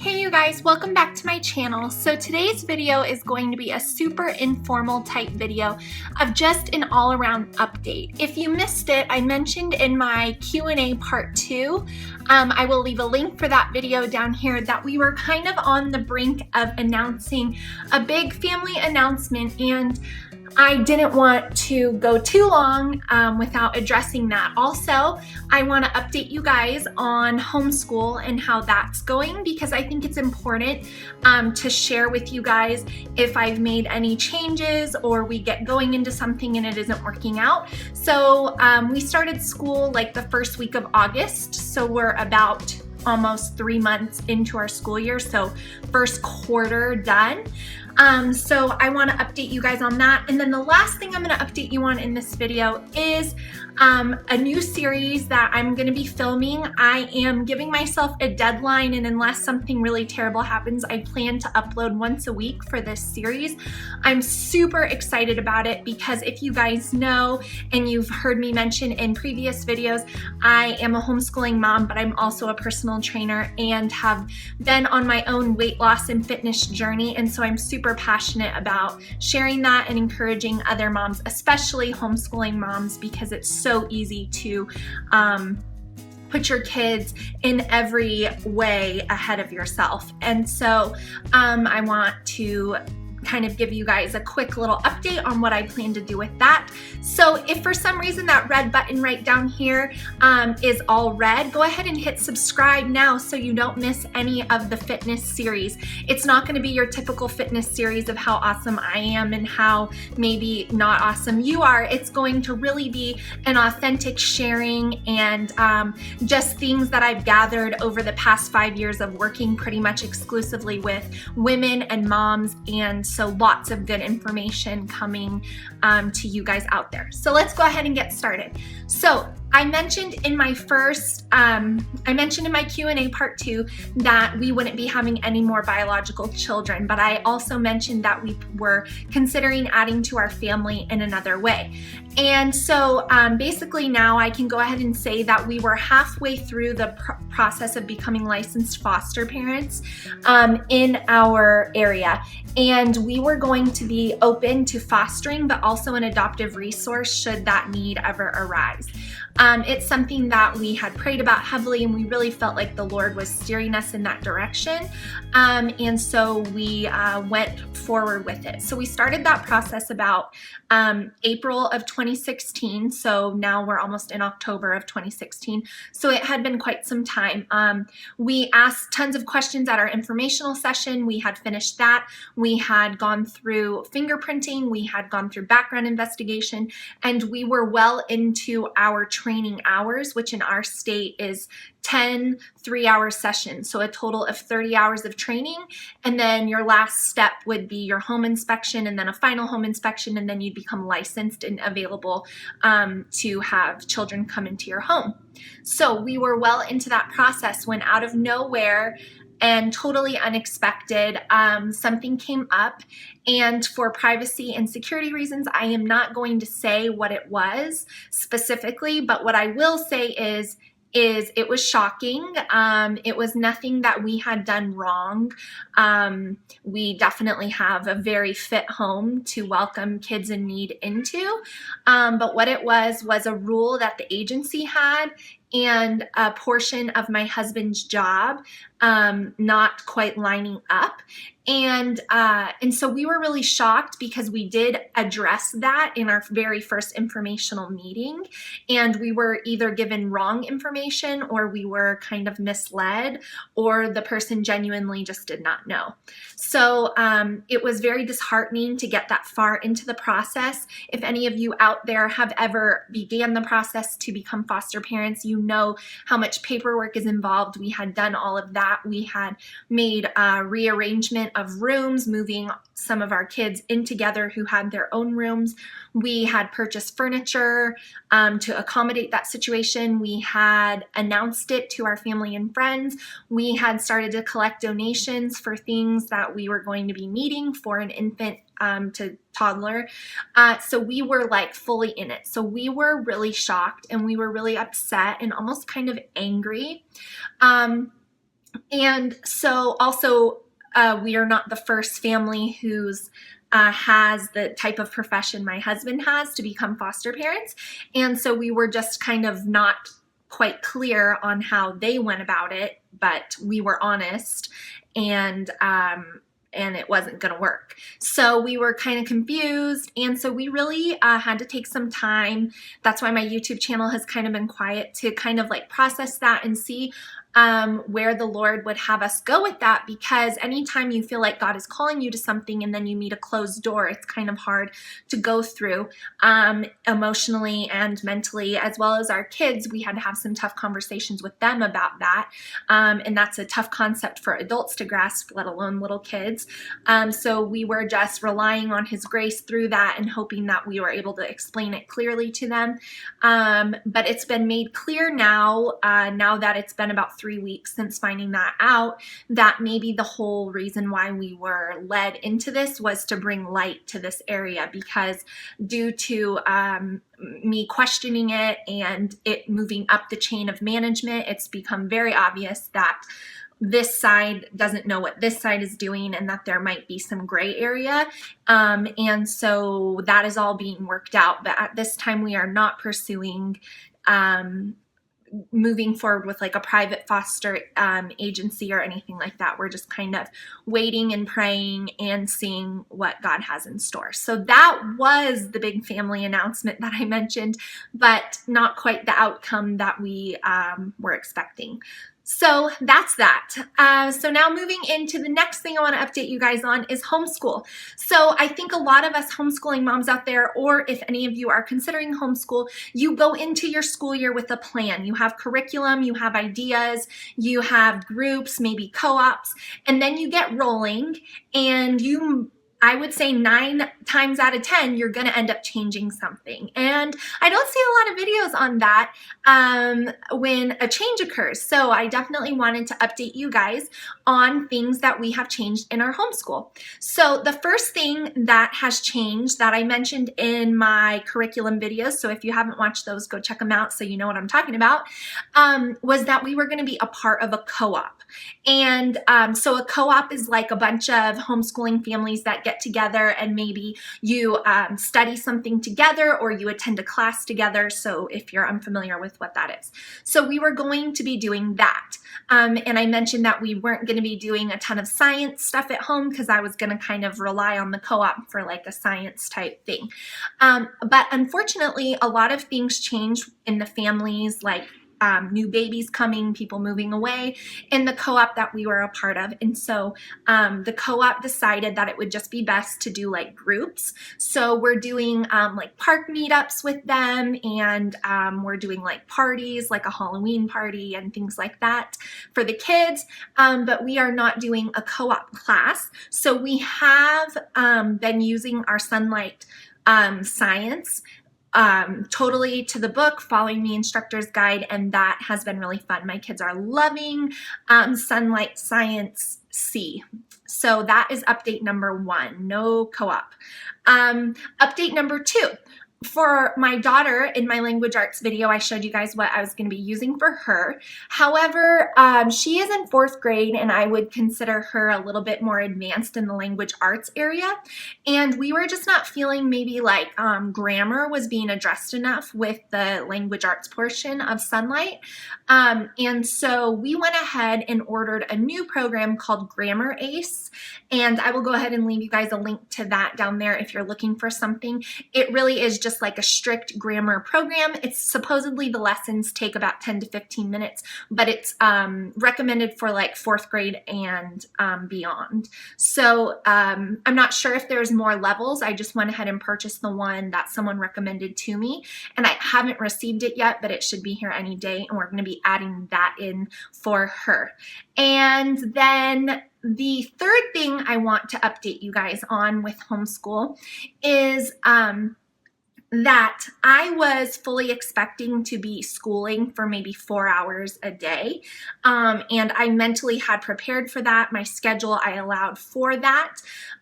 Hey you guys, welcome back to my channel. So today's video is going to be a super informal type video of just an all-around update. If you missed it, I mentioned in my Q&A part 2, I will leave a link for that video down here, that we were kind of on the brink of announcing a big family announcement, and I didn't want to go too long without addressing that. Also, I want to update you guys on homeschool and how that's going, because I think it's important to share with you guys if I've made any changes or we get going into something and it isn't working out. So we started school like the first week of August, so we're about almost 3 months into our school year, so first quarter done. So I want to update you guys on that. And then the last thing I'm going to update you on in this video is a new series that I'm going to be filming. I am giving myself a deadline, and unless something really terrible happens, I plan to upload once a week for this series. I'm super excited about it because if you guys know, and you've heard me mention in previous videos, I am a homeschooling mom, but I'm also a personal trainer and have been on my own weight loss and fitness journey. And so I'm super passionate about sharing that and encouraging other moms, especially homeschooling moms, because it's so easy to put your kids in every way ahead of yourself. And so I want to kind of give you guys a quick little update on what I plan to do with that. So if for some reason that red button right down here is all red, go ahead and hit subscribe now so you don't miss any of the fitness series. It's not going to be your typical fitness series of how awesome I am and how maybe not awesome you are. It's going to really be an authentic sharing and just things that I've gathered over the past 5 years of working pretty much exclusively with women and moms, and so lots of good information coming to you guys out there. So let's go ahead and get started. So I mentioned in my Q&A part 2 that we wouldn't be having any more biological children, but I also mentioned that we were considering adding to our family in another way. And so basically now I can go ahead and say that we were halfway through the process of becoming licensed foster parents in our area. And we were going to be open to fostering, but also an adoptive resource should that need ever arise. It's something that we had prayed about heavily, and we really felt like the Lord was steering us in that direction. And so we went forward with it. So we started that process about April of 2016. So now we're almost in October of 2016. So it had been quite some time. We asked tons of questions at our informational session. We had finished that. We had gone through fingerprinting. We had gone through background investigation, and we were well into our training hours, which in our state is 10 3-hour sessions, so a total of 30 hours of training, and then your last step would be your home inspection, and then a final home inspection, and then you'd become licensed and available to have children come into your home. So we were well into that process when out of nowhere and totally unexpected, something came up, and for privacy and security reasons, I am not going to say what it was specifically, but what I will say is it was shocking. It was nothing that we had done wrong. We definitely have a very fit home to welcome kids in need into. But what it was a rule that the agency had, and a portion of my husband's job not quite lining up. And so we were really shocked because we did address that in our very first informational meeting, and we were either given wrong information, or we were kind of misled, or the person genuinely just did not know. So it was very disheartening to get that far into the process. If any of you out there have ever began the process to become foster parents, you know how much paperwork is involved. We had done all of that. We had made rearrangement of rooms, moving some of our kids in together who had their own rooms. We had purchased furniture to accommodate that situation. We had announced it to our family and friends. We had started to collect donations for things that we were going to be needing for an infant to toddler. So we were like fully in it. So we were really shocked, and we were really upset and almost kind of angry. And so also, we are not the first family who's has the type of profession my husband has to become foster parents. And so we were just kind of not quite clear on how they went about it, but we were honest, and it wasn't going to work. So we were kind of confused, and so we really had to take some time. That's why my YouTube channel has kind of been quiet, to kind of like process that and see where the Lord would have us go with that, because anytime you feel like God is calling you to something and then you meet a closed door, it's kind of hard to go through emotionally and mentally, as well as our kids. We had to have some tough conversations with them about that, and that's a tough concept for adults to grasp, let alone little kids. So we were just relying on His grace through that and hoping that we were able to explain it clearly to them. But it's been made clear now, now that it's been about 3 weeks since finding that out, that maybe the whole reason why we were led into this was to bring light to this area, because due to me questioning it and it moving up the chain of management, it's become very obvious that this side doesn't know what this side is doing, and that there might be some gray area. And so that is all being worked out. But at this time, we are not pursuing moving forward with like a private foster agency or anything like that. We're just kind of waiting and praying and seeing what God has in store. So that was the big family announcement that I mentioned, but not quite the outcome that we were expecting. So that's that. So now moving into the next thing I want to update you guys on is homeschool. So I think a lot of us homeschooling moms out there, or if any of you are considering homeschool, you go into your school year with a plan. You have curriculum, you have ideas, you have groups, maybe co-ops, and then you get rolling, and I would say 9 times out of 10, you're going to end up changing something. And I don't see a lot of videos on that when a change occurs. So I definitely wanted to update you guys on things that we have changed in our homeschool. So the first thing that has changed that I mentioned in my curriculum videos, so if you haven't watched those, go check them out so you know what I'm talking about, was that we were going to be a part of a co-op. And so a co-op is like a bunch of homeschooling families that get together, and maybe you study something together or you attend a class together. So if you're unfamiliar with what that is. So we were going to be doing that. And I mentioned that we weren't going to be doing a ton of science stuff at home, because I was going to kind of rely on the co-op for like a science type thing. But unfortunately, a lot of things changed in the families, like new babies coming, people moving away, in the co-op that we were a part of. And so the co-op decided that it would just be best to do like groups. So we're doing like park meetups with them, and we're doing like parties, like a Halloween party and things like that for the kids. But we are not doing a co-op class. So we have been using our Sunlight science totally to the book, following the instructor's guide, and that has been really fun. My kids are loving Sunlight Science C. So that is update number 1, no co-op. Update number 2. For my daughter, in my language arts video, I showed you guys what I was going to be using for her. However, she is in 4th grade, and I would consider her a little bit more advanced in the language arts area. And we were just not feeling maybe like grammar was being addressed enough with the language arts portion of Sunlight. And so we went ahead and ordered a new program called Grammar Ace. And I will go ahead and leave you guys a link to that down there if you're looking for something. It really is just like a strict grammar program. It's supposedly the lessons take about 10 to 15 minutes, but it's recommended for like 4th grade and beyond. So I'm not sure if there's more levels. I just went ahead and purchased the one that someone recommended to me, and I haven't received it yet, but it should be here any day, and we're going to be adding that in for her. And then the third thing I want to update you guys on with homeschool is that I was fully expecting to be schooling for maybe 4 hours a day. And I mentally had prepared for that. My schedule, I allowed for that.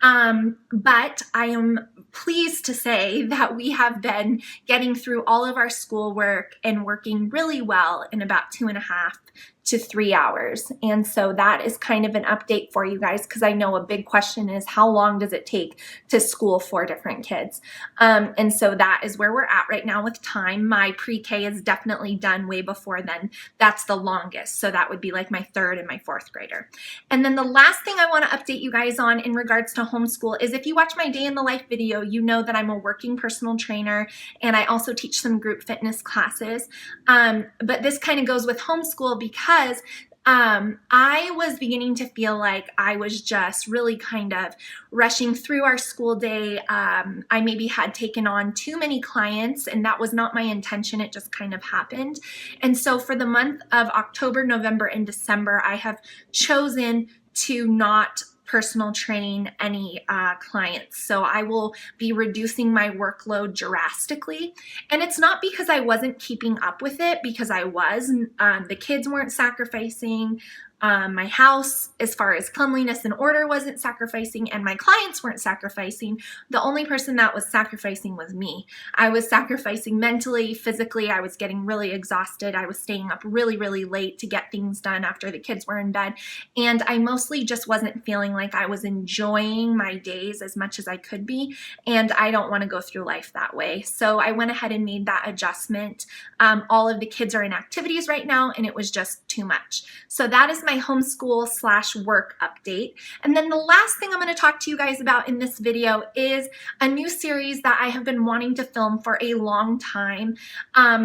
But I am pleased to say that we have been getting through all of our schoolwork and working really well in about 2.5 to 3 hours. And so that is kind of an update for you guys, because I know a big question is, how long does it take to school 4 different kids? And so that is where we're at right now with time. My pre-K is definitely done way before then. That's the longest. So that would be like my 3rd and my 4th grader. And then the last thing I want to update you guys on in regards to homeschool is, if you watch my day in the life video, you know that I'm a working personal trainer and I also teach some group fitness classes. But this kind of goes with homeschool because I was beginning to feel like I was just really kind of rushing through our school day. I maybe had taken on too many clients, and that was not my intention. It just kind of happened. And so for the month of October, November, and December, I have chosen to not personal train any clients. So I will be reducing my workload drastically. And it's not because I wasn't keeping up with it, because I was. The kids weren't sacrificing. My house, as far as cleanliness and order, wasn't sacrificing, and my clients weren't sacrificing. The only person that was sacrificing was me. I was sacrificing mentally, physically. I was getting really exhausted. I was staying up really, really late to get things done after the kids were in bed. And I mostly just wasn't feeling like I was enjoying my days as much as I could be. And I don't want to go through life that way. So I went ahead and made that adjustment. All of the kids are in activities right now, and it was just too much. So that is my homeschool/work update. And then the last thing I'm going to talk to you guys about in this video is a new series that I have been wanting to film for a long time,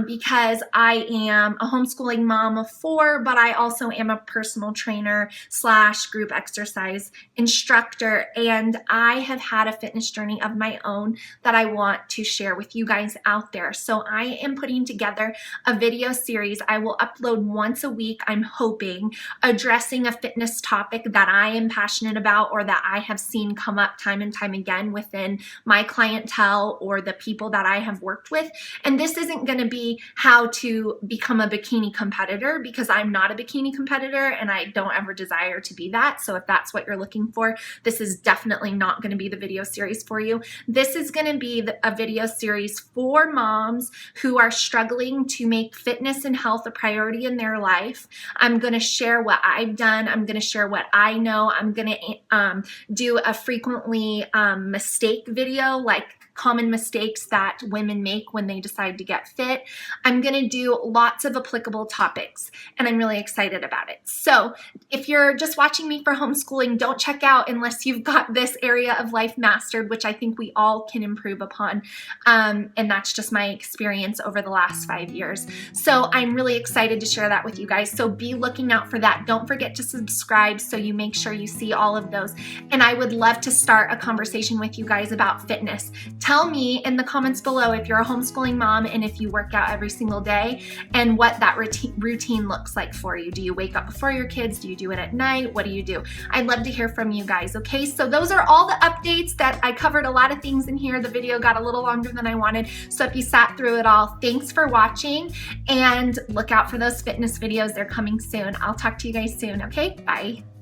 because I am a homeschooling mom of 4, but I also am a personal trainer / group exercise instructor, and I have had a fitness journey of my own that I want to share with you guys out there. So I am putting together a video series I will upload once a week, I'm hoping, addressing a fitness topic that I am passionate about or that I have seen come up time and time again within my clientele or the people that I have worked with. And this isn't going to be how to become a bikini competitor, because I'm not a bikini competitor and I don't ever desire to be that. So if that's what you're looking for, this is definitely not going to be the video series for you. This is going to be a video series for moms who are struggling to make fitness and health a priority in their life. I'm going to share what I've done. I'm going to share what I know. I'm going to do a frequently mistake video, like common mistakes that women make when they decide to get fit. I'm going to do lots of applicable topics, and I'm really excited about it. So if you're just watching me for homeschooling, don't check out unless you've got this area of life mastered, which I think we all can improve upon. And that's just my experience over the last 5 years. So I'm really excited to share that with you guys. So be looking out for that. Don't forget to subscribe so you make sure you see all of those. And I would love to start a conversation with you guys about fitness. Tell me in the comments below if you're a homeschooling mom and if you work out every single day and what that routine looks like for you. Do you wake up before your kids? Do you do it at night? What do you do? I'd love to hear from you guys, okay? So those are all the updates. That I covered a lot of things in here. The video got a little longer than I wanted. So if you sat through it all, thanks for watching, and look out for those fitness videos. They're coming soon. I'll talk to you guys soon, okay? Bye.